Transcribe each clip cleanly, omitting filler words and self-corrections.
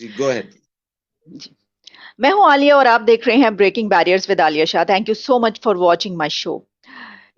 जी, go ahead. जी। मैं हूं आलिया और आप देख रहे हैं breaking barriers with Alia Shah. Thank you so much for watching my show.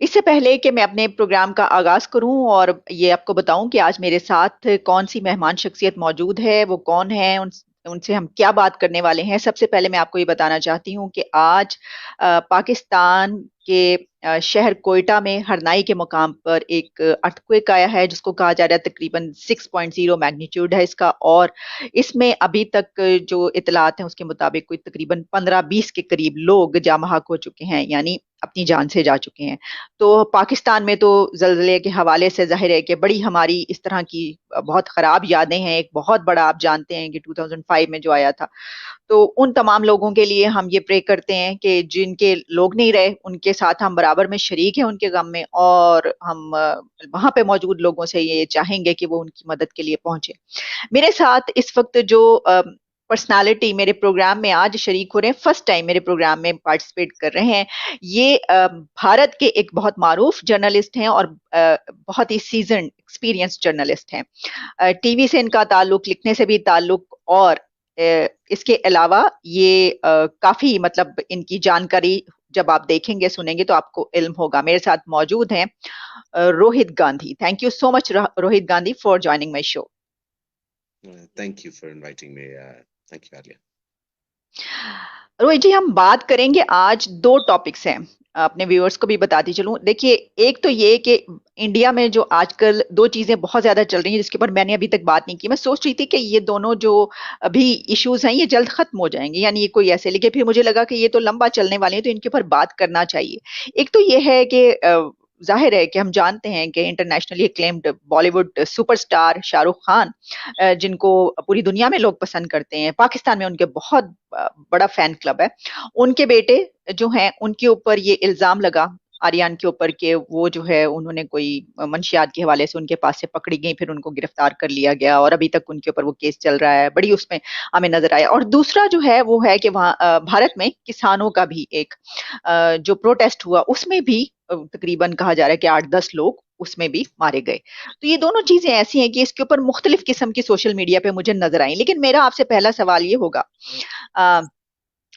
इससे पहले कि मैं अपने प्रोग्राम का आगाज करूं और ये आपको बताऊं कि आज मेरे साथ कौन सी मेहमान शख्सियत मौजूद है, वो कौन है, उनसे हम क्या बात करने वाले हैं। सबसे पहले मैं आपको ये बताना चाहती हूँ कि आज पाकिस्तान के शहर कोयटा में हरनाई के मुकाम पर एक अर्थक्वेक आया है, जिसको कहा जा रहा है तकरीबन 6.0 मैग्नीट्यूड है इसका। और इसमें अभी तक जो इतलात हैं उसके मुताबिक कोई तकरीबन 15-20 के करीब लोग जामहक हो चुके हैं, यानी अपनी जान से जा चुके हैं। तो पाकिस्तान में तो ज़लज़ले के हवाले से ज़ाहिर है कि बड़ी हमारी इस तरह की बहुत ख़राब यादें हैं। एक बहुत बड़ा, आप जानते हैं कि 2005 में जो आया था, तो उन तमाम लोगों के लिए हम ये प्रे करते हैं कि जिनके लोग नहीं रहे, उनके साथ हम बराबर में शरीक हैं उनके गम में, और हम वहाँ पे मौजूद लोगों से ये चाहेंगे कि वो उनकी मदद के लिए पहुंचे। मेरे साथ इस वक्त जो पर्सनालिटी मेरे प्रोग्राम में आज शरीक हो रहे हैं, फर्स्ट टाइम मेरे प्रोग्राम में पार्टिसिपेट कर रहे हैं, ये भारत के एक बहुत मारूफ जर्नलिस्ट हैं और बहुत ही सीजन एक्सपीरियंस जर्नलिस्ट हैं। टीवी से इनका ताल्लुक, लिखने से भी ताल्लुक, और इसके अलावा ये काफी मतलब इनकी जानकारी जब आप देखेंगे सुनेंगे तो आपको इल्म होगा। मेरे साथ मौजूद हैं Rohit Gandhi. Thank you so much Rohit Gandhi for joining my show. Thank you for inviting me. Thank you Alia. Rohit ji, हम बात करेंगे आज दो टॉपिक्स हैं, अपने व्यूअर्स को भी बताती चलूं। देखिए, एक तो ये कि इंडिया में जो आजकल दो चीजें बहुत ज्यादा चल रही हैं जिसके ऊपर मैंने अभी तक बात नहीं की। मैं सोच रही थी कि ये दोनों जो अभी इश्यूज हैं ये जल्द खत्म हो जाएंगे, यानी ये कोई ऐसे, लेकिन फिर मुझे लगा कि ये तो लंबा चलने वाले हैं तो इनके ऊपर बात करना चाहिए। एक तो ये है कि जाहिर है कि हम जानते हैं कि internationally acclaimed Bollywood superstar Shahrukh Khan, जिनको पूरी दुनिया में लोग पसंद करते हैं, पाकिस्तान में उनके बहुत बड़ा फैन क्लब है। उनके बेटे जो हैं उनके ऊपर ये इल्जाम लगा, आर्यन के ऊपर, के वो जो है उन्होंने कोई मंशियात के हवाले से उनके पास से पकड़ी गई, फिर उनको गिरफ्तार कर लिया गया और अभी तक उनके ऊपर वो केस चल रहा है। बड़ी उसमें हमें नजर आया। और दूसरा जो है वो है कि वहाँ भारत में किसानों का भी एक जो प्रोटेस्ट हुआ, उसमें भी तकरीबन कहा जा रहा है कि 8-10 लोग उसमें भी मारे गए। तो ये दोनों चीजें ऐसी हैं कि इसके ऊपर मुख्तलिफ किस्म की सोशल मीडिया पे मुझे नजर आई। लेकिन मेरा आपसे पहला सवाल ये होगा, अ,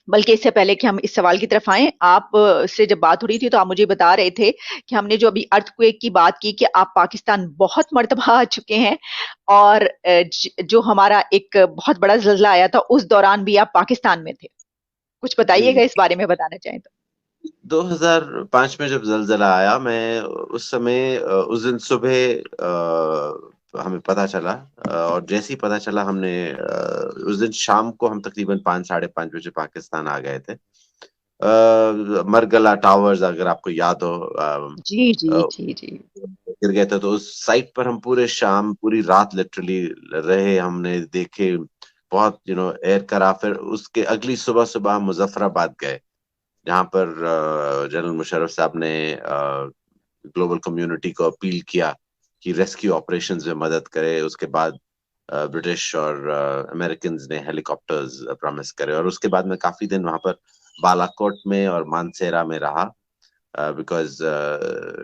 बल्कि इससे पहले कि हम इस सवाल की तरफ आए, आप से जब बात हो रही थी तो आप मुझे बता रहे थे कि हमने जो अभी अर्थक्वेक की बात की कि आप पाकिस्तान बहुत मर्तबा आ चुके हैं, और जो हमारा एक बहुत बड़ा जल्जला आया था उस दौरान भी आप पाकिस्तान में थे। कुछ बताइएगा जी, इस बारे में, बताना चाहें तो। 2005 में जब जलजला आया, मैं उस समय उस दिन सुबह हमें पता चला, और जैसे ही पता चला हमने उस दिन शाम को हम तकरीबन 5 साढ़े 5 बजे पाकिस्तान आ गए थे। मरगला टावर्स, अगर आपको याद हो, जी जी अ, जी जी। गिर गए थे, तो उस साइट पर हम पूरे शाम पूरी रात लिटरली रहे, हमने देखे बहुत एयर करा। फिर उसके अगली सुबह सुबह हम मुजफ्फराबाद गए, जहाँ पर जनरल मुशर्रफ साहब ने ग्लोबल कम्युनिटी को अपील किया कि रेस्क्यू ऑपरेशंस में मदद करे। उसके बाद ब्रिटिश और अमेरिकन ने हेलीकॉप्टर्स प्रॉमिस करे, और उसके बाद मैं काफी दिन वहां पर बालाकोट में और मानसेरा में रहा, बिकॉज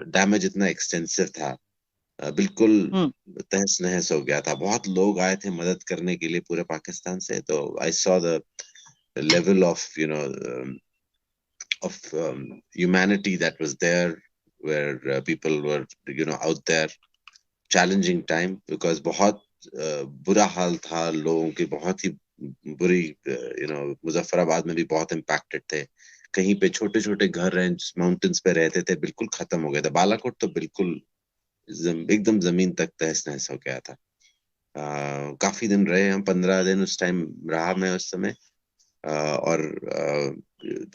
डैमेज इतना एक्सटेंसिव था। बिल्कुल हम्म। तहस नहस हो गया था। बहुत लोग आए थे मदद करने के लिए पूरे पाकिस्तान से, तो I saw the level of humanity that was there, where people were out there challenging time, because बहुत बुरा हाल था लोगों की, बहुत ही बुरी। मुजफ्फराबाद में भी बहुत इम्पैक्टेड थे। कहीं पे छोटे छोटे घर रेंज माउंटेन्स पे रहते थे, बिल्कुल खत्म हो गया था। बालाकोट तो बिल्कुल एकदम जमीन तक तहस नहस हो गया था। काफी दिन रहे हम, 15 दिन उस टाइम रहा मैं उस समय। और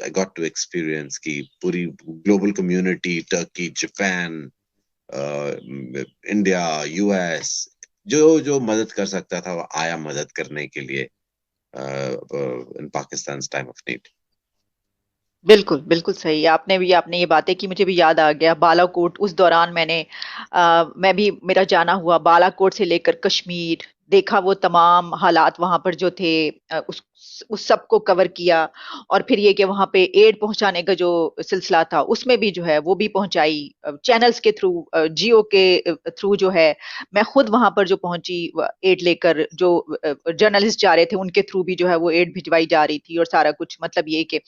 आई गॉट टू एक्सपीरियंस की पूरी global community, Turkey, Japan, India, US, जो जो मदद कर सकता था वो आया मदद करने के लिए इन पाकिस्तान टाइम ऑफ नीड। बिल्कुल बिल्कुल सही। आपने ये बातें की, मुझे भी याद आ गया बालाकोट। उस दौरान मैं भी, मेरा जाना हुआ बालाकोट से लेकर कश्मीर, देखा वो तमाम हालात वहां पर जो थे, उस सब को कवर किया। और फिर ये कि वहां पे एड पहुंचाने का जो सिलसिला था उसमें भी जो है वो भी पहुंचाई, चैनल्स के थ्रू, जियो के थ्रू जो है। मैं खुद वहां पर जो पहुंची एड लेकर, जो जर्नलिस्ट जा रहे थे उनके थ्रू भी जो है वो एड भिजवाई जा रही थी और सारा कुछ, मतलब ये कि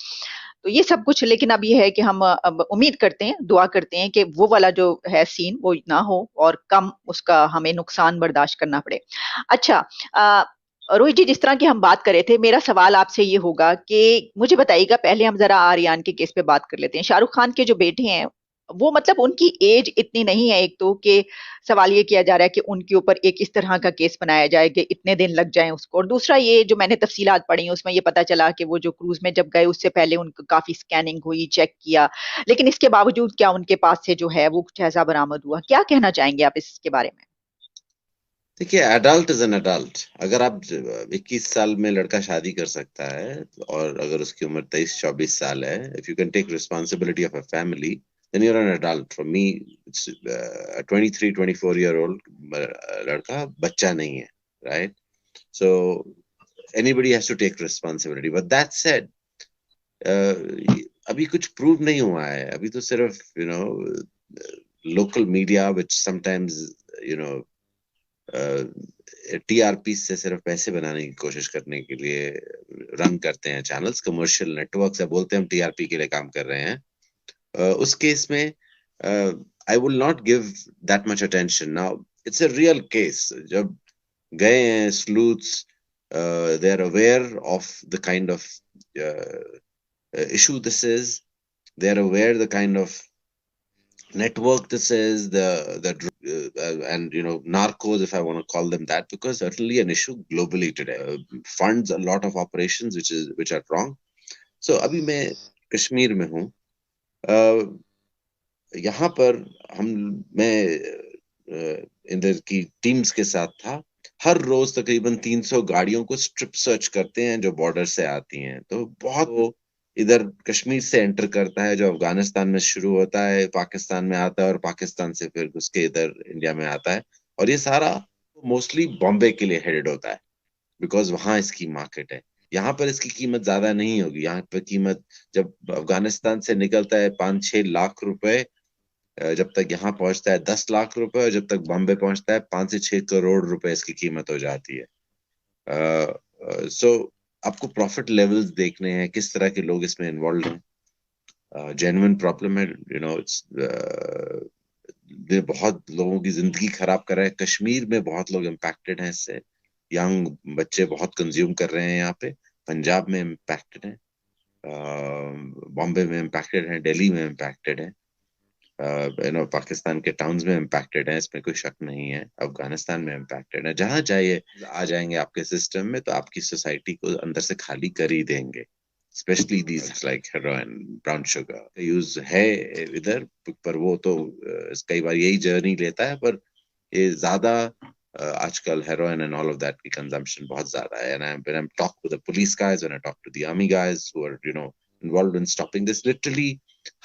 तो ये सब कुछ। लेकिन अब ये है कि हम अब उम्मीद करते हैं, दुआ करते हैं कि वो वाला जो है सीन वो ना हो और कम उसका हमें नुकसान बर्दाश्त करना पड़े। अच्छा, अ, रोहित जी, जिस तरह की हम बात कर रहे थे, मेरा सवाल आपसे ये होगा कि मुझे बताइएगा, पहले हम जरा आर्यन के केस पे बात कर लेते हैं। शाहरुख खान के जो बेटे हैं, वो मतलब उनकी एज इतनी नहीं है, एक तो कि सवाल ये किया जा रहा है कि उनके ऊपर एक इस तरह का केस बनाया जाए कि इतने दिन लग जाएं उसको। और दूसरा, ये जो मैंने तफसीलात पढ़ी हैं उसमें ये पता चला कि वो जो क्रूज में जब गए उससे पहले उनको काफी स्कैनिंग हुई, चेक किया, लेकिन इसके बावजूद क्या उनके पास से जो है वो कुछ ऐसा बरामद हुआ? क्या कहना चाहेंगे आप इसके बारे में? देखिए, अडल्ट इज एन अडल्ट। अगर आप 21 साल में लड़का शादी कर सकता है और अगर उसकी उम्र 23-24 साल है, if you can take responsibility of a family, then you are an adult. For me, it's 23-24 year old लड़का बच्चा नहीं है, right? So anybody has to take responsibility. But that said, अभी कुछ प्रूव नहीं हुआ है। अभी तो सिर्फ local media which sometimes you know TRP से सिर्फ पैसे बनाने की कोशिश करने के लिए रन करते हैं चैनल्स, कमर्शियल नेटवर्क से बोलते हैं हम टीआरपी के लिए काम कर रहे हैं। उस केस में I will not give that much attention. Now it's a real case. जब गए हैं स्लूथ्स, they are aware of the kind of issue this is. They are aware the kind of network this is, the and narcos, if I want to call them that, because certainly an issue globally today, funds a lot of operations which are wrong. So अभी मैं कश्मीर में हूँ। यहाँ पर हम मैं इधर की टीम्स के साथ था। हर रोज तकरीबन 300 गाड़ियों को स्ट्रिप सर्च करते हैं जो बॉर्डर से आती हैं। तो बहुत वो इधर कश्मीर से एंटर करता है, जो अफगानिस्तान में शुरू होता है, पाकिस्तान में आता है और पाकिस्तान से फिर घुस के इधर इंडिया में आता है। और ये सारा मोस्टली बॉम्बे के लिए हेडेड होता है, बिकॉज वहां इसकी मार्केट है। यहाँ पर इसकी कीमत ज्यादा नहीं होगी। यहाँ पर कीमत जब अफगानिस्तान से निकलता है 5-6 लाख रुपए, जब तक यहाँ पहुंचता है 10 लाख रुपए, और जब तक बॉम्बे पहुंचता है 5 से 6 करोड़ रुपए इसकी कीमत हो जाती है। सो आपको प्रॉफिट लेवल्स देखने हैं, किस तरह के लोग इसमें इन्वॉल्व हैं। जेन्युइन प्रॉब्लम है, इट्स बहुत लोगों की जिंदगी खराब कर रहा है। कश्मीर में बहुत लोग इम्पैक्टेड हैं इससे। यंग बच्चे बहुत कंज्यूम कर रहे हैं यहाँ पे। पंजाब में इम्पैक्टेड है, बॉम्बे में इम्पैक्टेड है, दिल्ली में इम्पैक्टेड है, पाकिस्तान के टाउन्स में इम्पैक्टेड है, इसमें कोई शक नहीं है। अफगानिस्तान में इम्पैक्टेड है। जहां जाइए आ जाएंगे आपके सिस्टम में, तो आपकी सोसाइटी को अंदर से खाली कर ही देंगे। Specially these like heroin, brown sugar use है इधर, पर वो तो कई बार यही जर्नी लेता है। पर ये ज्यादा आजकल heroin and all of that की कंजम्पशन बहुत ज्यादा है। And when I talk to the police guys, when I talk to the army guys who are involved in stopping this, literally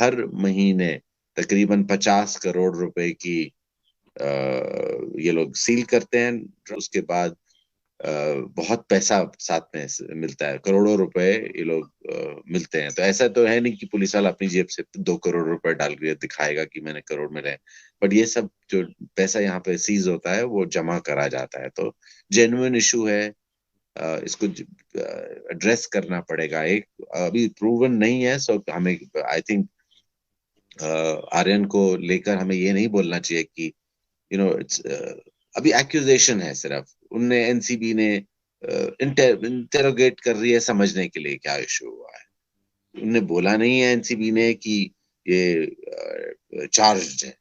हर महीने तकरीबन 50 करोड़ रुपए की ये लोग सील करते हैं। उसके बाद बहुत पैसा साथ में मिलता है, करोड़ों रुपए ये लोग मिलते हैं। तो ऐसा तो है नहीं कि पुलिस वाला अपनी जेब से 2 करोड़ रुपए डाल के दिखाएगा कि मैंने करोड़ मिले। बट ये सब जो पैसा यहाँ पे सीज होता है वो जमा करा जाता है। तो जेन्युइन इशू है, इसको एड्रेस करना पड़ेगा। एक अभी प्रूवन नहीं है, सो हमें आई थिंक आर्यन को लेकर हमें ये नहीं बोलना चाहिए कि इट्स अभी एक्यूजेशन है सिर्फ। उनने एनसीबी ने इंटेरोगेट कर रही है समझने के लिए क्या इशू हुआ है। उनने बोला नहीं है एनसीबी ने कि ये चार्ज है।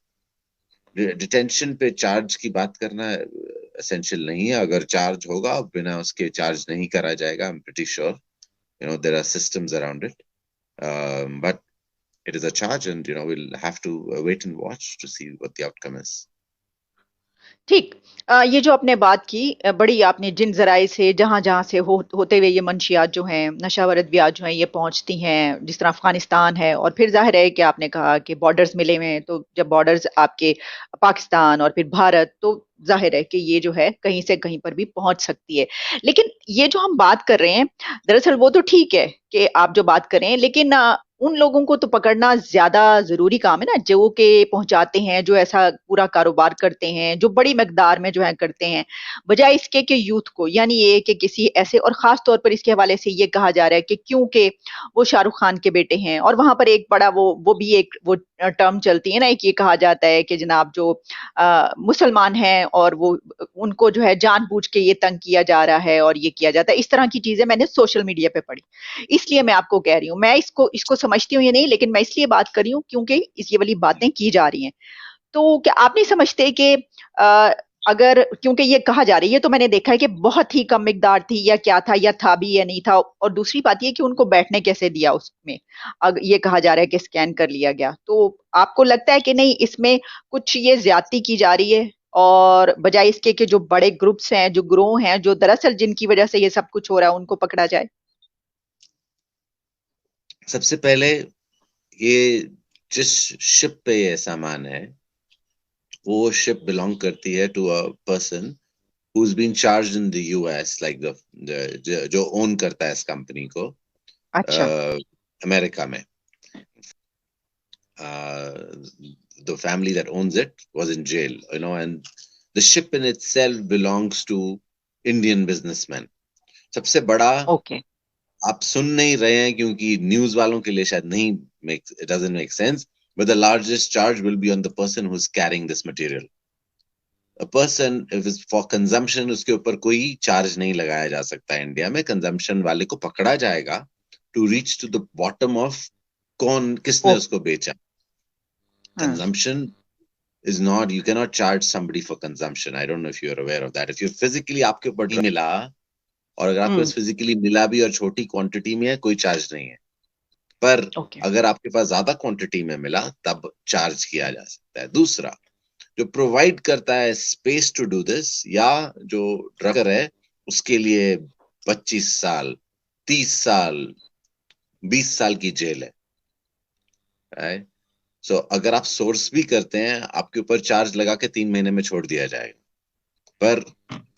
डिटेंशन पे चार्ज की बात करना एसेंशियल नहीं है। अगर चार्ज होगा, बिना उसके चार्ज नहीं करा जाएगा। I am pretty sure there are systems around it, but it is a charge, and we'll have to wait and watch to see what the outcome is. ठीक। ये जो आपने बात की बड़ी आपने जिन ज़राए से जहाँ-जहाँ से होते हुए ये मंशियात जो हैं, नशावर अद्वियात जो हैं ये पहुँचती हैं, जिस तरह अफ़गानिस्तान है और फिर ज़ाहिर है कि आपने कहा कि बॉर्डर्स मिले हुए हैं, तो जब बॉर्डर्स आपके पाकिस्तान और फिर भारत, तो ज़ाहिर है कि ये जो है कहीं से कहीं पर भी पहुँच सकती है। लेकिन ये जो हम बात कर रहे हैं, दरअसल वो तो ठीक है कि आप जो बात कर रहे हैं, लेकिन उन लोगों को तो पकड़ना ज़्यादा ज़रूरी काम है ना, जो कि पहुँचाते हैं, जो ऐसा पूरा कारोबार करते हैं, जो बड़ी मिकदार में जो है करते हैं, बजाय इसके कि यूथ को, यानी ये कि किसी ऐसे और ख़ास तौर पर इसके हवाले से ये कहा जा रहा है कि क्योंकि वो शाहरुख खान के बेटे हैं और वहाँ पर एक बड़ा वो भी एक वो टर्म चलती है ना, एक ये कहा जाता है कि जनाब जो मुसलमान हैं और वो उनको जो है जानबूझ के ये तंग किया जा रहा है और ये किया जाता है। इस तरह की चीज़ें मैंने सोशल मीडिया पे पढ़ी। इसलिए मैं आपको कह रही हूँ। मैं इसको इसको समझती हूँ या नहीं, लेकिन मैं इसलिए बात कर रही हूँ क्योंकि ये वाली बातें की जा रही हैं। तो क्या आप नहीं समझते कि अ, अगर क्योंकि ये कहा जा रही है, ये तो मैंने देखा है कि बहुत ही कम मिकदार थी या क्या था या था भी या नहीं था, और दूसरी बात ये कि उनको बैठने कैसे दिया उसमें। ये कहा जा रहा है कि स्कैन कर लिया गया। तो आपको लगता है कि नहीं, इसमें कुछ ये ज्यादती की जा रही है और बजाय इसके कि जो बड़े ग्रुप्स हैं, जो गिरोह हैं, जो दरअसल जिनकी वजह से ये सब कुछ हो रहा है, उनको पकड़ा जाए? सबसे पहले ये जिस शिप पे ये सामान है, वो शिप बिलोंग करती है to a person who's been charged in the US, like जो ओन करता है इस कंपनी को अच्छा। अमेरिका में. uh, the family that owns it was in jail, and the ship in itself belongs to Indian businessmen. सबसे बड़ा okay. आप सुन नहीं रहे हैं क्योंकि न्यूज वालों के लिए शायद नहीं it doesn't make sense, but the largest charge will be on the person who's carrying this material. A person if it's for consumption, उसके ऊपर कोई चार्ज नहीं लगाया जा सकता है इंडिया में. कंजम्पशन वाले को पकड़ा जाएगा to reach to the bottom of कौन किसने ओ। उसको बेचा. हाँ। Consumption is not, you cannot charge somebody for consumption. I don't know if you're aware of that. If you physically आपके ऊपर नहीं मिला, और अगर आपको हम्म। फिजिकली मिला भी और छोटी क्वांटिटी में है, कोई चार्ज नहीं है. पर ओके। अगर आपके पास ज्यादा क्वांटिटी में मिला तब चार्ज किया जा सकता है. दूसरा, जो प्रोवाइड करता है स्पेस टू डू दिस, या जो ड्रगर है, उसके लिए 25 साल, 30 साल, 20 साल की जेल है. राइट. सो अगर आप सोर्स भी करते हैं, आपके ऊपर चार्ज लगा के 3 महीने में छोड़ दिया जाएगा. पर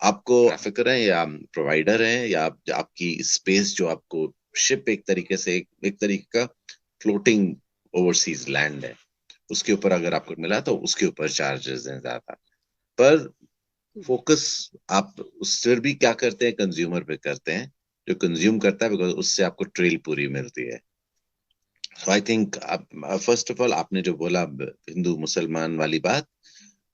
आपको ट्रैफिकर है या प्रोवाइडर है या आपकी स्पेस जो आपको शिप एक तरीके से एक तरीके का फ्लोटिंग ओवरसीज लैंड है, उसके ऊपर अगर आपको मिला तो उसके ऊपर चार्जेस हैं ज्यादा. पर फोकस आप उस फिर भी क्या करते हैं, कंज्यूमर पे करते हैं, जो कंज्यूम करता है, बिकॉज उससे आपको ट्रेल पूरी मिलती है. So I think first of all आपने जो बोला हिंदू मुसलमान वाली बात,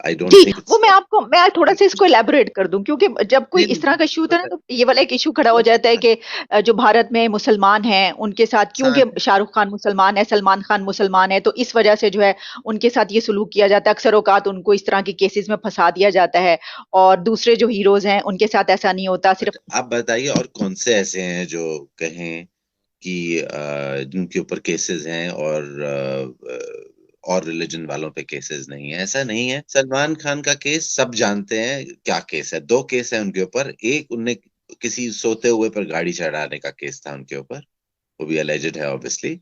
आई जी, डोंट थिंक वो इट्स मैं थोड़ा-सा इसको इलैबोरेट कर दूँ, क्योंकि जब कोई नहीं इस तरह नहीं का इश्यू होता है ना, पता तो ये वाला एक इश्यू खड़ा हो है. जाता है कि जो भारत में मुसलमान हैं, उनके साथ क्योंकि शाहरुख खान मुसलमान है, सलमान खान मुसलमान है, तो इस वजह से जो है उनके साथ ये सलूक किया जाता है। अक्सर औकात उनको इस तरह के केसेज़ में फँसा दिया जाता है और दूसरे जो हीरोज़ हैं, उनके साथ ऐसा नहीं होता, सिर्फ़ आप बताइए और कौन से ऐसे हैं जो कहें कि जिनके ऊपर केसेस हैं और रिलीजन वालों पे केसेस नहीं है. ऐसा नहीं है. सलमान खान का केस सब जानते हैं क्या केस है. 2 केस है उनके ऊपर. एक, उनने किसी सोते हुए पर गाड़ी चढ़ाने का केस था उनके ऊपर, वो भी अलेजेड है ऑब्वियसली.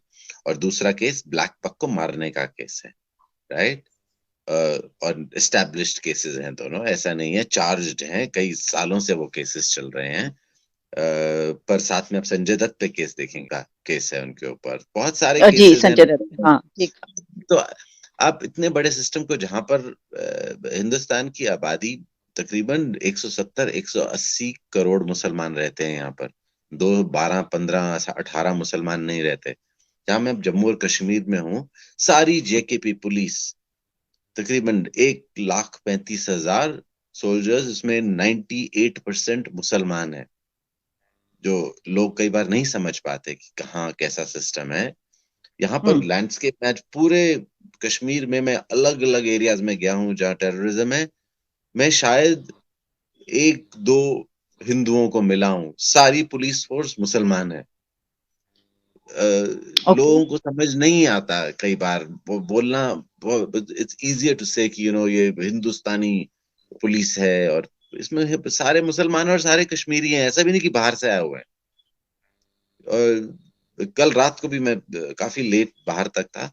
और दूसरा केस ब्लैक पक को मारने का केस है. राइट. और एस्टैब्लिश्ड केसेस हैं दोनों. ऐसा नहीं है, चार्ज्ड हैं, कई सालों से वो केसेस चल रहे हैं. पर साथ में आप संजय दत्त पे केस देखेंगे, केस है उनके ऊपर, बहुत सारे जी, केसेस हैं. संजय दत्त, हाँ, ठीक। तो आप इतने बड़े सिस्टम को, जहां पर हिंदुस्तान की आबादी तकरीबन 170 180 करोड़ मुसलमान रहते हैं यहाँ पर. 12 15 18 मुसलमान नहीं रहते. जहां मैं जम्मू और कश्मीर में हूँ, सारी जेकेपी पुलिस तकरीबन 1,35,000 सोल्जर्स, इसमें 98% मुसलमान है. जो लोग कई बार नहीं समझ पाते कि कहाँ कैसा सिस्टम है. यहाँ पर हुँ। लैंडस्केप मैच पूरे कश्मीर में, मैं अलग अलग एरियाज में गया हूँ जहाँ टेररिज्म है, मैं शायद एक दो हिंदुओं को मिला हूँ. सारी पुलिस फोर्स मुसलमान है. ओके। लोगों को समझ नहीं आता कई बार वो बोलना. इट्स इजियर टू से कि ये हिंदुस्तानी पुलिस है, और इसमें सारे मुसलमान और सारे कश्मीरी हैं, ऐसा भी नहीं कि बाहर से आए हुए हैं। और कल रात को भी मैं काफी लेट बाहर तक था।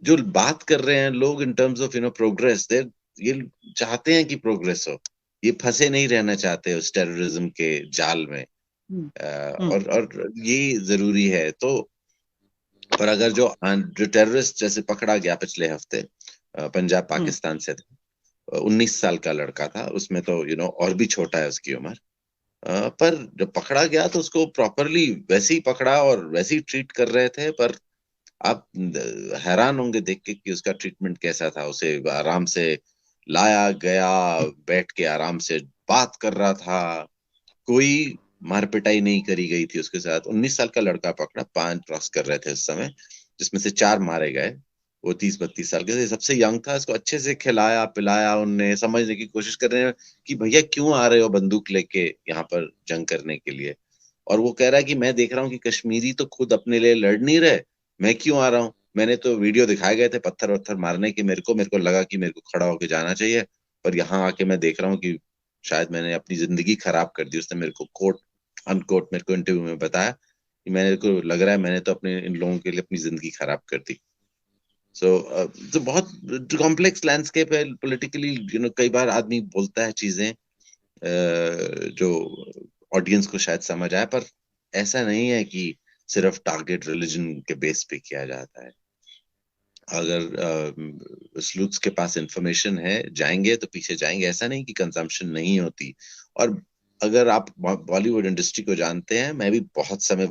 जो बात कर रहे हैं लोग इन टर्म्स ऑफ प्रोग्रेस, दे ये चाहते हैं कि प्रोग्रेस हो, ये फंसे नहीं रहना चाहते उस टेररिज्म के जाल में। हम्म। हम्म। और ये जरूरी है। तो पर अगर जो टेररिस्ट जैसे पकड़ा गया पिछले हफ्ते, पंजाब हम्म। पाकिस्तान से था, 19 साल का लड़का था, उसमें तो और भी छोटा है उसकी उम्र। पर जब पकड़ा गया तो उसको प्रॉपरली वैसे ही पकड़ा और वैसे ही ट्रीट कर रहे थे। पर आप हैरान होंगे देख के कि उसका ट्रीटमेंट कैसा था। उसे आराम से लाया गया, बैठ के आराम से बात कर रहा था, कोई मार पिटाई नहीं करी गई थी उसके साथ। 19 साल का लड़का पकड़ा, 5 क्रॉस कर रहे थे उस समय, जिसमें से 4 मारे गए। वो 30-32 साल के थे, सबसे यंग था। इसको अच्छे से खिलाया पिलाया, उनने समझने की कोशिश कर रहे हैं कि भैया क्यों आ रहे हो बंदूक लेके यहाँ पर जंग करने के लिए। और वो कह रहा है कि मैं देख रहा हूँ कि कश्मीरी तो खुद अपने लिए लड़ नहीं रहे, मैं क्यों आ रहा हूँ। मैंने तो वीडियो दिखाए गए थे पत्थर वत्थर मारने के, मेरे को लगा कि मेरे को खड़ा होके जाना चाहिए, पर यहाँ आके मैं देख रहा हूँ कि शायद मैंने अपनी जिंदगी खराब कर दी। उसने मेरे को कोट अनकोट मेरे को इंटरव्यू में बताया कि मेरे को लग रहा है मैंने तो अपने इन लोगों के लिए अपनी जिंदगी खराब कर दी। सो तो बहुत कॉम्प्लेक्स लैंडस्केप है पॉलिटिकली। कई बार आदमी बोलता है चीजें जो ऑडियंस को शायद समझ आए, पर ऐसा नहीं है कि सिर्फ टारगेट रिलीजन के बेस पे किया जाता है। अगर स्लूथ्स के पास इंफॉर्मेशन है, जाएंगे तो पीछे जाएंगे, ऐसा नहीं कि कंजम्पशन नहीं होती। और अगर आप बॉलीवुड इंडस्ट्री को जानते हैं, मैं भी बहुत समय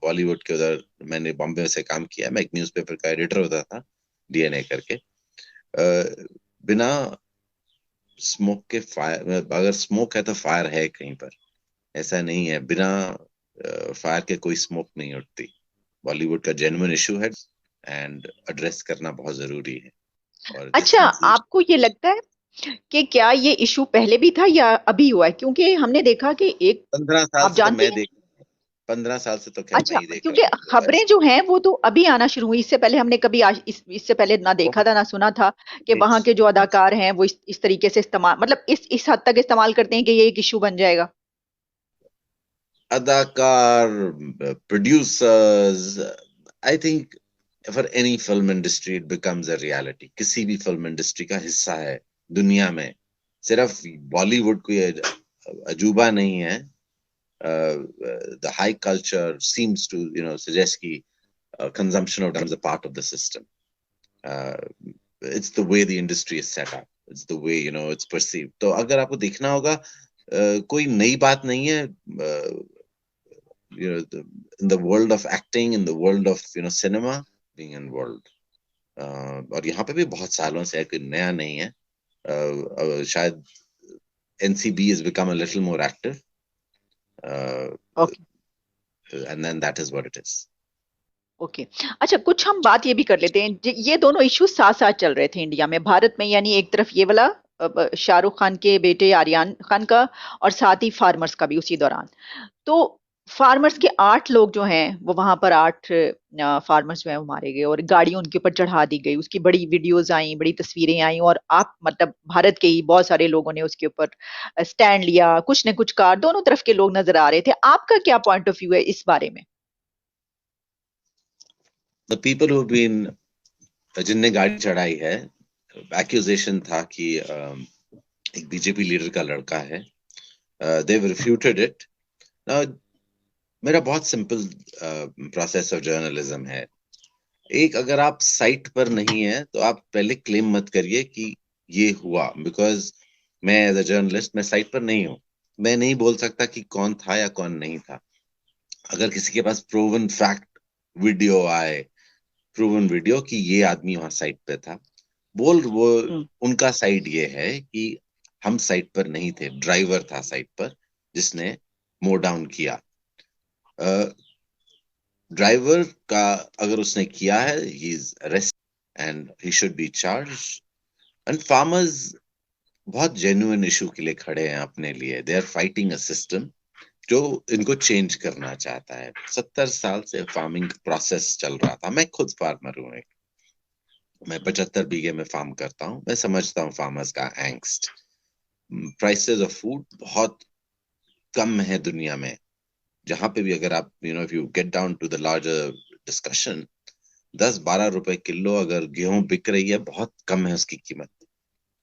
बॉलीवुड के उधर, मैंने बॉम्बे से काम किया, मैं एक न्यूज़पेपर का एडिटर होता था, डीएनए करके। बिना स्मोक के फायर, अगर स्मोक है तो फायर है कहीं पर, ऐसा नहीं है बिना फायर के कोई स्मोक नहीं उठती। बॉलीवुड का जेन्युइन इशू है, एंड एड्रेस करना बहुत जरूरी है। और जिस अच्छा, दिन से आपको ये लगता है कि क्या ये इशू पहले भी था या अभी हुआ है? क्योंकि हमने देखा कि एक, 15 साल आप से तो जानते मैं हैं। देख 15 साल से तो खैर मैं अच्छा, ही देख क्योंकि रहा हूँ खबरें जो हैं वो तो अभी आना शुरू हुई, इससे पहले हमने कभी इससे पहले ना देखा बहुत था ना सुना था कि वहां के जो अदाकार हैं वो इस तरीके से इस्तेमाल, मतलब इस हद तक इस्तेमाल करते हैं कि ये एक इशू बन जाएगा। अदाकार, producers, I think for any film industry it becomes a reality. किसी भी फिल्म इंडस्ट्री का हिस्सा है दुनिया में, सिर्फ बॉलीवुड कोई अजूबा नहीं है। The high culture seems to suggest कि consumption of drugs is a part of the system. Uh, it's the way the industry is set up. It's the way it's perceived. तो अगर आपको देखना होगा, कोई नई बात नहीं है। In the world of acting, in the world of cinema, being involved. और यहाँ पे भी बहुत सालों से है, कोई नया नहीं है। शायद NCB has become a little more active, uh, okay. and then that is what it is. Okay. अच्छा, कुछ हम बात ये भी कर लेते हैं, ये दोनों इश्यू साथ साथ चल रहे थे इंडिया में, भारत में, यानी एक तरफ ये वाला शाहरुख खान के बेटे आर्यन खान का, और साथ ही फार्मर्स का भी उसी दौरान। तो फार्मर्स के 8 लोग जो हैं वो वहां पर 8 फार्मर्स जो हैं वो मारे गए और गाड़ी उनके ऊपर चढ़ा दी गई, उसकी बड़ी वीडियोस आई, बड़ी तस्वीरें आई, और आप मतलब भारत के ही बहुत सारे लोगों ने उसके ऊपर स्टैंड लिया, कुछ न कुछ कहा, दोनों तरफ के लोग नजर आ रहे थे। आपका क्या पॉइंट ऑफ व्यू है इस बारे में? The people who've been जिनने गाड़ी चढ़ाई है, एक्यूजेशन था कि एक बीजेपी लीडर का लड़का है। दे रिफ्यूटेड इट। मेरा बहुत सिंपल प्रोसेस ऑफ जर्नलिज्म है। एक, अगर आप साइट पर नहीं है तो आप पहले क्लेम मत करिए कि ये हुआ, बिकॉज मैं एज अ जर्नलिस्ट मैं साइट पर नहीं हूँ। मैं नहीं बोल सकता कि कौन था या कौन नहीं था। अगर किसी के पास प्रूवन फैक्ट वीडियो आए, प्रूवन वीडियो कि ये आदमी वहां साइट पे था, वो हम्म। उनका साइड ये है कि हम साइट पर नहीं थे, ड्राइवर था साइट पर जिसने मोड डाउन किया। ड्राइवर का अगर उसने किया है, he is arrest and he should be charge. And farmers बहुत जेन्युइन इशू के लिए खड़े हैं अपने लिए। They are fighting a system जो इनको चेंज करना चाहता है। 70 साल से फार्मिंग प्रोसेस चल रहा था। मैं खुद फार्मर हूँ, मैं 75 बीघे में फार्म करता हूँ, मैं समझता हूँ फार्मर्स का एंगस्ट। प्राइसेस ऑफ फूड बहुत कम है दुनिया में। जहां पे भी अगर आप if you get down to the larger discussion, 10-12 रुपए किलो अगर गेहूं बिक रही है, बहुत कम है उसकी कीमत।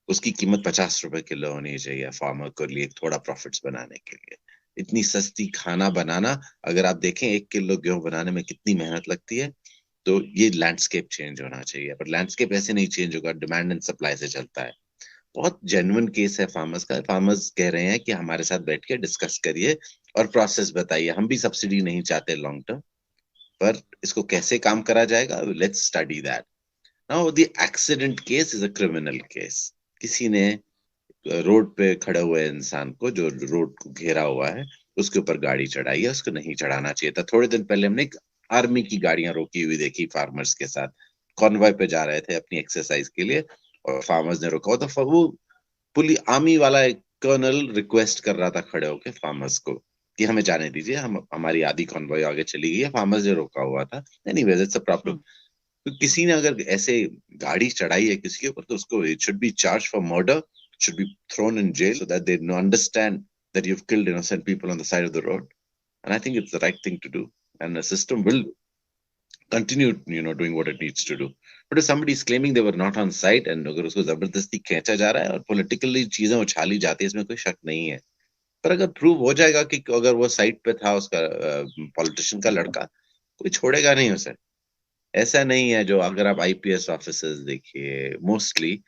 उसकी कीमत 50 रुपए किलो होनी चाहिए फार्मर के लिए थोड़ा प्रॉफिट्स बनाने के लिए। इतनी सस्ती खाना बनाना, अगर आप देखें 1 किलो गेहूं बनाने में कितनी मेहनत लगती है, तो ये लैंडस्केप चेंज होना चाहिए। पर लैंडस्केप ऐसे नहीं चेंज होगा, डिमांड एंड सप्लाई से चलता है। बहुत जेन्युइन केस है फार्मर्स का। फार्मर्स कह रहे हैं कि हमारे साथ बैठ के डिस्कस करिए और प्रोसेस बताइए। हम भी सब्सिडी नहीं चाहते लॉन्ग टर्म, पर इसको कैसे काम करा जाएगा, let's study that. Now the accident case is a criminal case. किसी ने रोड पे खड़े हुए इंसान को, जो रोड को घेरा हुआ है, उसके ऊपर गाड़ी चढ़ाई है। उसको नहीं चढ़ाना चाहिए था। थोड़े दिन पहले हमने एक आर्मी की गाड़ियां रोकी हुई देखी फार्मर्स के साथ, कॉन्वॉय पे जा रहे थे अपनी एक्सरसाइज के लिए, और फार्मर्स ने रोका। तो वो पुलिस आर्मी वाला एक कर्नल रिक्वेस्ट कर रहा था खड़े होके फार्मर्स को कि हमें जाने दीजिए, हम हमारी आधी कॉन्वॉय आगे चली गई है। फार्मर्स ने रोका हुआ था। Anyways it's a problem. Hmm, तो किसी ने अगर ऐसे गाड़ी चढ़ाई है किसी के ऊपर, तो उसको it should be charge for murder, should be thrown in jail so that they understand that you've killed innocent people on the side of the road. And I think it's the right thing to do. And the system will continue, doing what it needs to do. But if somebody is claiming they were not on site and अगर उसको जबरदस्ती खींचा जा रहा है और politically चीजें उछाली जाती है, इसमें कोई शक नहीं है। पर अगर प्रूव हो जाएगा कि अगर वो साइट पे था उसका पॉलिटिशियन का लड़का, कोई छोड़ेगा नहीं उसे। ऐसा नहीं है। जो अगर आप आईपीएस ऑफिसर्स देखिए, mostly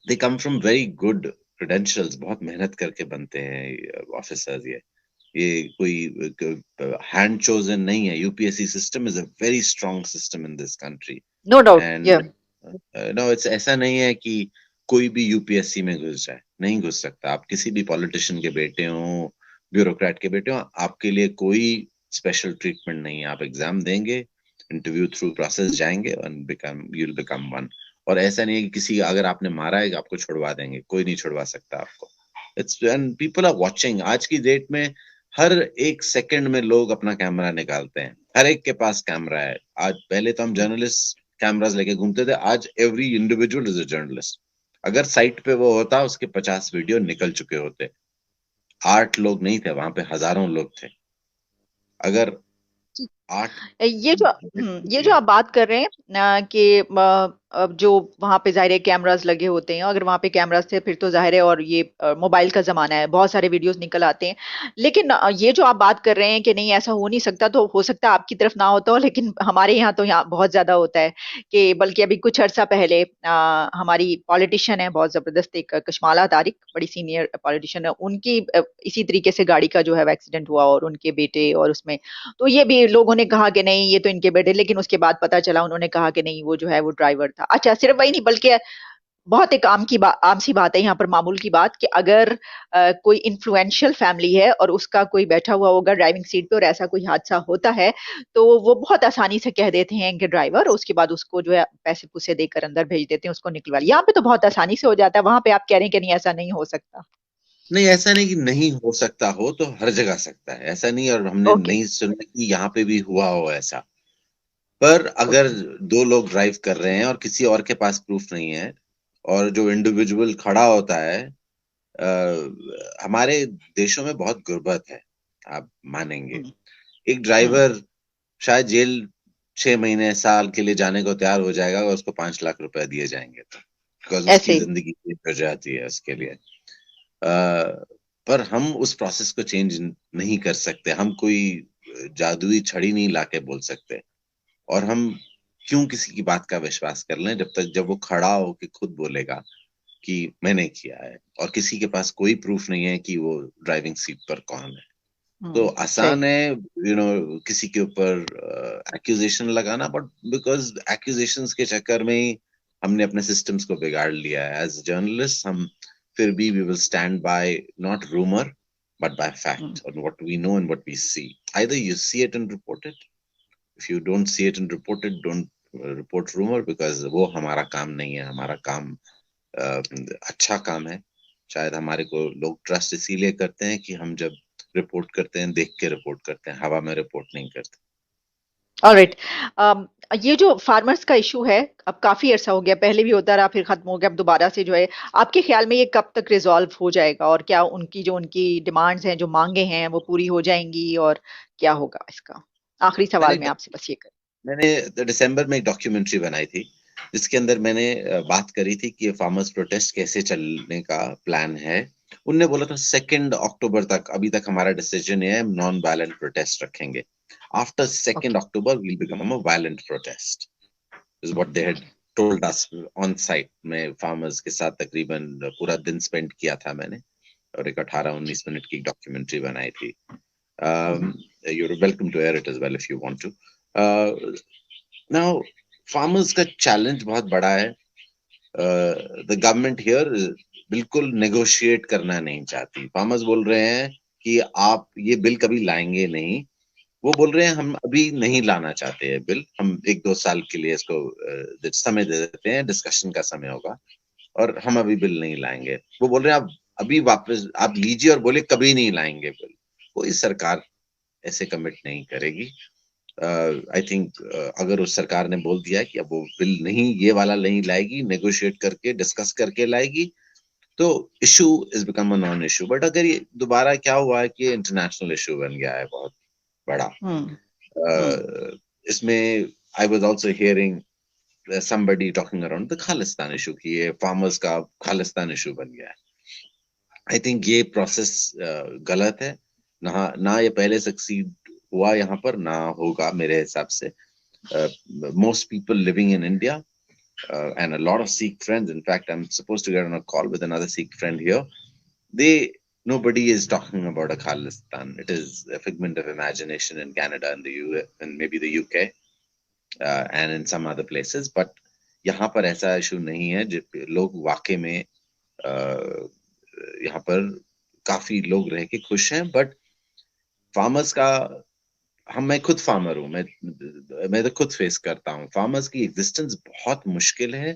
they come from very good credentials. बहुत मेहनत करके बनते हैं ऑफिसर्स। ये कोई हैंड चोजन नहीं है। UPSC system is a very strong system in this country. No doubt, yeah and no, it's ऐसा नहीं है कि कोई भी यूपीएससी में घुस जाए। नहीं घुस सकता। आप किसी भी पॉलिटिशियन के बेटे हो, ब्यूरोक्रेट के बेटे हो, आपके लिए कोई स्पेशल ट्रीटमेंट नहीं है। आप एग्जाम देंगे, इंटरव्यू थ्रू प्रोसेस जाएंगे एंड you'll become one। और ऐसा नहीं है कि किसी अगर आपने मारा है आपको छुड़वा देंगे। कोई नहीं छुड़वा सकता आपको। It's and people are watching. आज की डेट में हर एक सेकंड में लोग अपना कैमरा निकालते हैं। हर एक के पास कैमरा है आज। पहले तो हम जर्नलिस्ट कैमरास लेके घूमते थे, आज every individual is a journalist. अगर साइट पे वो होता, उसके 50 वीडियो निकल चुके होते। 8 लोग नहीं थे वहां पे, हजारों लोग थे। अगर 8 ये जो आप बात कर रहे हैं कि अब जो वहां पे जाहिर है कैमरास लगे होते हैं, अगर वहां पे कैमरास थे फिर तो जाहिर है, और ये मोबाइल का जमाना है, बहुत सारे वीडियोस निकल आते हैं। लेकिन ये जो आप बात कर रहे हैं कि नहीं ऐसा हो नहीं सकता, तो हो सकता है आपकी तरफ ना होता हो, लेकिन हमारे यहाँ तो यहाँ बहुत ज्यादा होता है। कि बल्कि अभी कुछ अर्सा पहले हमारी पॉलिटिशियन है बहुत जबरदस्त, एक कशमाला तारिक, बड़ी सीनियर पॉलिटिशियन है, उनकी इसी तरीके से गाड़ी का जो है एक्सीडेंट हुआ, और उनके बेटे, और उसमें तो ये भी लोगों ने कहा कि नहीं ये तो इनके बेटे, लेकिन उसके बाद पता चला उन्होंने कहा कि नहीं वो जो है वो ड्राइवर था। अच्छा, सिर्फ वही नहीं बल्कि बहुत एक आम सी बात है यहाँ पर, मामूल की बात, कि अगर कोई इन्फ्लुएंशियल फैमिली है और उसका कोई बैठा हुआ होगा ड्राइविंग सीट पे और ऐसा कोई हादसा होता है, तो वो बहुत आसानी से कह देते हैं कि ड्राइवर, उसके बाद उसको जो है पैसे पुसे देकर अंदर भेज देते हैं, उसको निकलवा लिया। यहाँ पे तो बहुत आसानी से हो जाता है, वहां पे आप कह रहे हैं कि नहीं ऐसा नहीं हो सकता। नहीं, ऐसा नहीं कि नहीं हो सकता, हो तो हर जगह सकता है, ऐसा नहीं। और हमने ओके, नहीं सुना कि यहाँ पे भी हुआ हो ऐसा। पर अगर ओके, दो लोग ड्राइव कर रहे हैं और किसी और के पास प्रूफ नहीं है, और जो इंडिविजुअल खड़ा होता है, हमारे देशों में बहुत गुर्बत है, आप मानेंगे। हम्म, एक हम्म, ड्राइवर शायद जेल 6 महीने साल के लिए जाने को तैयार हो जाएगा, और उसको 5 लाख रुपए दिए जाएंगे तो, बिकॉज ऐसे उसकी ही। जिंदगी हो जाती है उसके लिए। पर हम उस प्रोसेस को चेंज नहीं कर सकते। हम कोई जादुई छड़ी नहीं लाके बोल सकते। और हम क्यों किसी की बात का विश्वास कर लें, जब वो खड़ा हो के खुद बोलेगा कि मैंने किया है, और किसी के पास कोई प्रूफ नहीं है कि वो ड्राइविंग सीट पर कौन है। तो सही। आसान है किसी के ऊपर एक्यूजेशन लगाना, बट बिकॉज एक्यूजेशंस के चक्कर में ही हमने अपने सिस्टम्स को बिगाड़ लिया है। एज जर्नलिस्ट हम फिर भी we will stand by not rumour but by hmm, fact, और what we know and what we see. Either you see it and report it, if you don't see it and report it, don't report rumour, because वो हमारा काम नहीं है। हमारा काम अच्छा काम है। शायद हमारे को लोग ट्रस्ट इसीलिए करते हैं कि हम जब रिपोर्ट करते हैं, देख के रिपोर्ट करते हैं, हवा में रिपोर्ट नहीं करते। ऑलराइट। ये जो फार्मर्स का इशू है, अब काफी अरसा हो गया, पहले भी होता रहा फिर खत्म हो गया, अब दोबारा से जो है, आपके ख्याल में ये कब तक रिजॉल्व हो जाएगा, और क्या उनकी डिमांड्स हैं, जो मांगे हैं, वो पूरी हो जाएंगी, और क्या होगा इसका? आखिरी मैंने सवाल मैं आपसे बस ये कर। मैंने दिसंबर में एक डॉक्यूमेंट्री बनाई थी, जिसके अंदर मैंने बात करी थी कि फार्मर्स प्रोटेस्ट कैसे चलने का प्लान है। उनने बोला था 2 अक्टूबर तक, अभी तक हमारा डिसीजन है, नॉन वायलेंट प्रोटेस्ट रखेंगे। After 2 October we'll become a violent protest, is what they had told us on site. में फार्मर्स के साथ तकरीबन पूरा दिन स्पेंड किया था मैंने, और एक 18-19 मिनट की डॉक्यूमेंट्री बनाई थी। You're welcome to air it as well if you want to. Now, farmers का challenge बहुत बड़ा है। The government here बिल्कुल negotiate करना नहीं चाहती। Farmers बोल रहे हैं कि आप ये बिल कभी लाएंगे नहीं। वो बोल रहे हैं हम अभी नहीं लाना चाहते हैं बिल, हम 1-2 साल के लिए इसको समय दे देते हैं, डिस्कशन का समय होगा, और हम अभी बिल नहीं लाएंगे। वो बोल रहे हैं आप अभी वापस आप लीजिए और बोले कभी नहीं लाएंगे बिल। कोई सरकार ऐसे कमिट नहीं करेगी। आई थिंक अगर उस सरकार ने बोल दिया है कि अब वो बिल नहीं, ये वाला नहीं लाएगी, नेगोशिएट करके डिस्कस करके लाएगी, तो issue is become a non issue. But अगर ये दोबारा क्या हुआ है कि इंटरनेशनल इशू बन गया है बहुत बड़ा। हम्म। हम्म। इसमें I was also hearing somebody talking around the Khalistan issue की ये फार्मर्स का खालिस्तान इशू बन गया है। आई थिंक ये प्रोसेस गलत है। ना ये पहले सक्सीड हुआ यहाँ पर, ना होगा मेरे हिसाब से। Most people living in India and a lot of Sikh friends. In fact, I'm supposed to get on a call with another Sikh friend here. Nobody is talking about a Khalistan. It is a figment of imagination in Canada and the US and maybe the UK and in some other places. But यहाँ पर ऐसा issue नहीं है। लोग वाकई में यहाँ पर काफी लोग रह के खुश हैं। बट फार्मर्स का, मैं खुद फार्मर हूँ, मैं तो खुद फेस करता हूँ। फार्मर्स की एग्जिस्टेंस बहुत मुश्किल है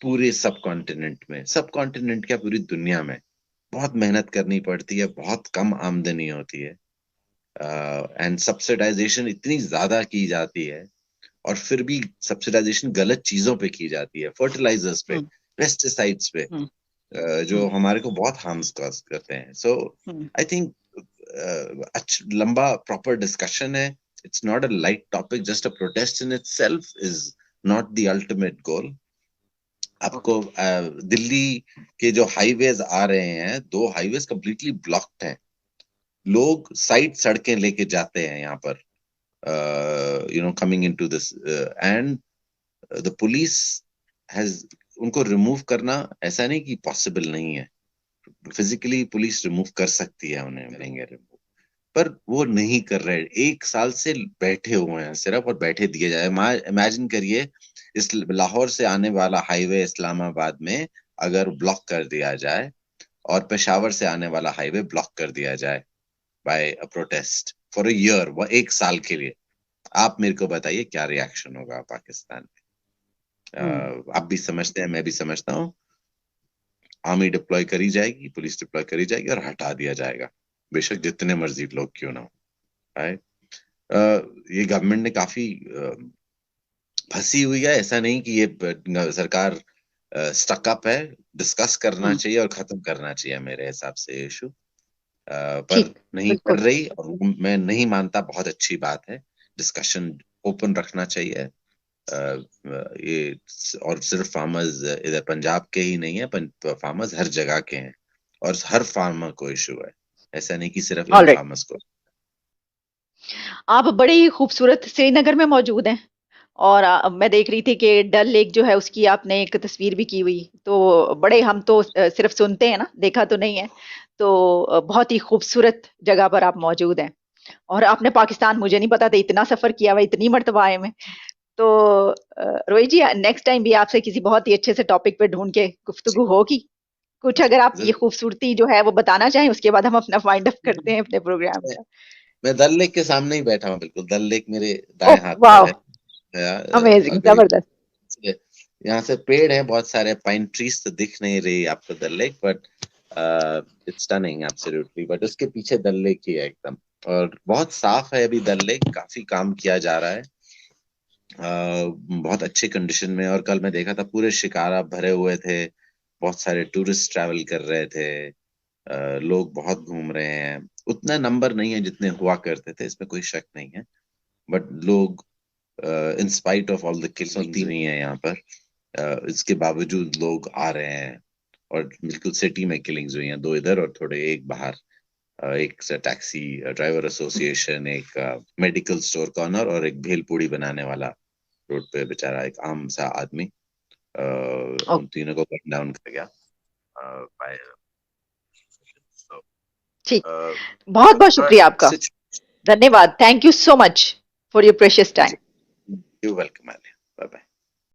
पूरे सब कॉन्टिनेंट में, सब कॉन्टिनेंट क्या पूरी दुनिया में। बहुत मेहनत करनी पड़ती है, बहुत कम आमदनी होती है, एंड सब्सिडाइजेशन इतनी ज्यादा की जाती है, और फिर भी सब्सिडाइजेशन गलत चीजों पे की जाती है, फर्टिलाइजर्स पे, हम्म। पेस्टिसाइड्स पे, हम्म। जो हम्म। हमारे को बहुत हार्म्स कॉज करते हैं। सो हम्म। आई थिंक अच्छा लंबा प्रॉपर डिस्कशन है। It's not a light topic, just a protest in itself is not the ultimate goal. आपको ओके। दिल्ली के जो हाईवेज आ रहे हैं, 2 हाईवेज कंप्लीटली ब्लॉक्ड हैं। लोग साइड सड़कें लेके जाते हैं यहाँ पर, coming into this, and the police has उनको रिमूव करना ऐसा नहीं कि पॉसिबल नहीं है। फिजिकली पुलिस रिमूव कर सकती है उन्हें, करेंगे रिमूव, पर वो नहीं कर रहे। 1 साल से बैठे हुए हैं सिर्फ, और बैठे दिए जाए। इमेजिन करिए, इस लाहौर से आने वाला हाईवे इस्लामाबाद में अगर ब्लॉक कर दिया जाए, और पेशावर से आने वाला हाईवे ब्लॉक कर दिया जाए by a protest for a year, वो 1 साल के लिए, आप मेरे को बताइए क्या रिएक्शन होगा पाकिस्तान में। हम्म। आप भी समझते हैं, मैं भी समझता हूँ। आर्मी डिप्लॉय करी जाएगी, पुलिस डिप्लॉय करी जाएगी, और हटा दिया जाएगा, बेशक जितने मर्जी लोग क्यों ना हो। राइट। ये गवर्नमेंट ने काफी फंसी हुई है। ऐसा नहीं कि ये सरकार स्टक अप है। डिस्कस करना हम्म। चाहिए और खत्म करना चाहिए मेरे हिसाब से इशू, पर ठीक। नहीं कर बिल्कुल। रही, और मैं नहीं मानता बहुत अच्छी बात है। डिस्कशन ओपन रखना चाहिए। ये और सिर्फ फार्मर्स इधर पंजाब के ही नहीं है, फार्मर्स हर जगह के हैं, और हर फार्मर को इशू है। ऐसा नहीं कि सिर्फ इन ऑलराइट। फार्मर्स को। आप बड़े ही खूबसूरत श्रीनगर में मौजूद हैं, और मैं देख रही थी कि डल लेक जो है उसकी आपने एक तस्वीर भी की हुई, तो बड़े, हम तो सिर्फ सुनते हैं ना, देखा तो नहीं है, तो बहुत ही खूबसूरत जगह पर आप मौजूद हैं। और आपने पाकिस्तान, मुझे नहीं पता था इतना सफर किया हुआ, इतनी मर्तबा आए में। तो रोहित जी, नेक्स्ट टाइम भी आपसे किसी बहुत ही अच्छे से टॉपिक पे ढूंढ के गुफ्तगू होगी। कुछ अगर आप ये जरूर। खूबसूरती जो है वो बताना चाहें, उसके बाद हम अपना वाइंड अप करते हैं अपने प्रोग्राम मैं का। मैं दल लेक के सामने ही बैठा हूँ, बिल्कुल दल लेक मेरे ओह दाएं हाथ पर वाह, है। अमेजिंग, करीब जबरदस्त। यहाँ से पेड़ है बहुत सारे, पाइन ट्रीज तो दिख नहीं रही आपको दल lake, but it's stunning absolutely. But उसके पीछे दल लेक ही है एकदम, और बहुत साफ है अभी दल लेक, काफी काम किया जा रहा है। बहुत अच्छे कंडीशन में। और कल मैं देखा था पूरे शिकारा भरे हुए थे, बहुत सारे टूरिस्ट ट्रैवल कर रहे थे, लोग बहुत घूम रहे हैं। उतना नंबर नहीं है जितने हुआ करते थे, इसमें कोई शक नहीं है, बट लोग in spite of all the killings हुई हैं यहाँ पर, इसके बावजूद लोग आ रहे हैं। और बिल्कुल सिटी में किलिंग्स हुई हैं, 2 इधर और थोड़े एक बाहर। एक टैक्सी ड्राइवर एसोसिएशन, एक मेडिकल स्टोर कॉर्नर और एक भेलपूड़ी बनाने वाला रोड पे बेचारा एक आम सा आदमी, उन तीनों को कट डाउन कर गया। by, so, ठीक, uh, बहुत बहुत शुक्रिया आपका, सिच- धन्यवाद, thank you so much for your precious time. you welcome, Ali.